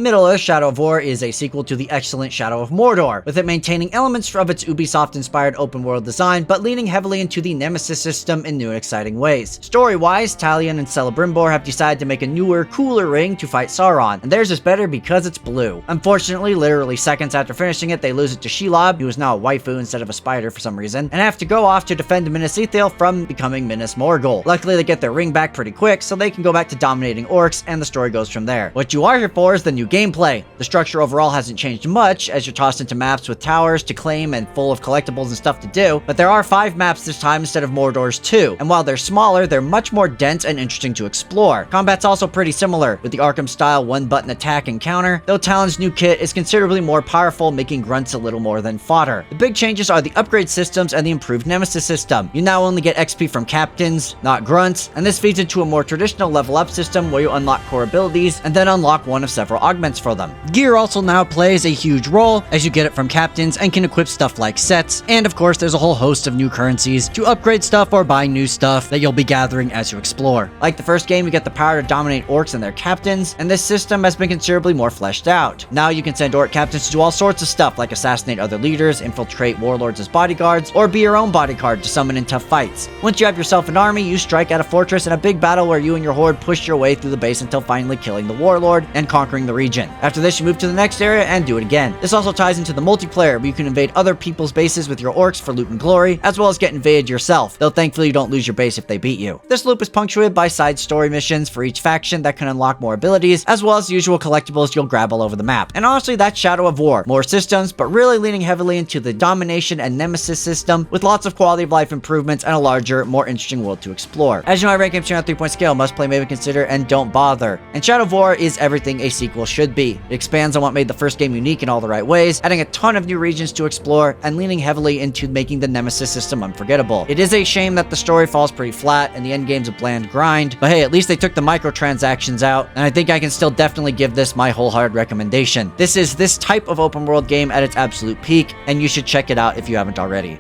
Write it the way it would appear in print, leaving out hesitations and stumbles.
Middle-earth: Shadow of War is a sequel to the excellent Shadow of Mordor, with it maintaining elements of its Ubisoft-inspired open-world design, but leaning heavily into the Nemesis system in new and exciting ways. Story-wise, Talion and Celebrimbor have decided to make a newer, cooler ring to fight Sauron, and theirs is better because it's blue. Unfortunately, literally seconds after finishing it, they lose it to Shelob, who is now a waifu instead of a spider for some reason, and have to go off to defend Minas Ithil from becoming Minas Morgul. Luckily, they get their ring back pretty quick, so they can go back to dominating orcs, and the story goes from there. What you are here for is the new gameplay. The structure overall hasn't changed much, as you're tossed into maps with towers to claim and full of collectibles and stuff to do, but there are 5 maps this time instead of Mordor's 2, and while they're smaller, they're much more dense and interesting to explore. Combat's also pretty similar, with the Arkham-style one-button attack and counter, though Talon's new kit is considerably more powerful, making grunts a little more than fodder. The big changes are the upgrade systems and the improved Nemesis system. You now only get XP from captains, not grunts, and this feeds into a more traditional level-up system where you unlock core abilities and then unlock one of several augments for them. Gear also now plays a huge role, as you get it from captains and can equip stuff like sets, and of course there's a whole host of new currencies to upgrade stuff or buy new stuff that you'll be gathering as you explore. Like the first game, you get the power to dominate orcs and their captains, and this system has been considerably more fleshed out. Now you can send orc captains to do all sorts of stuff like assassinate other leaders, infiltrate warlords as bodyguards, or be your own bodyguard to summon in tough fights. Once you have yourself an army, you strike at a fortress in a big battle where you and your horde push your way through the base until finally killing the warlord and conquering the region. After this, you move to the next area and do it again. This also ties into the multiplayer, where you can invade other people's bases with your orcs for loot and glory, as well as get invaded yourself, though thankfully you don't lose your base if they beat you. This loop is punctuated by side story missions for each faction that can unlock more abilities, as well as the usual collectibles you'll grab all over the map. And honestly, that's Shadow of War. More systems, but really leaning heavily into the domination and Nemesis system, with lots of quality of life improvements and a larger, more interesting world to explore. As you know, I rank games here on a 3-point scale: must play, maybe consider, and don't bother. And Shadow of War is everything a sequel should be. It expands on what made the first game unique in all the right ways, adding a ton of new regions to explore, and leaning heavily into making the Nemesis system unforgettable. It is a shame that the story falls pretty flat and the endgame's a bland grind, but hey, at least they took the microtransactions out, and I think I can still definitely give this my wholehearted recommendation. This is this type of open world game at its absolute peak, and you should check it out if you haven't already.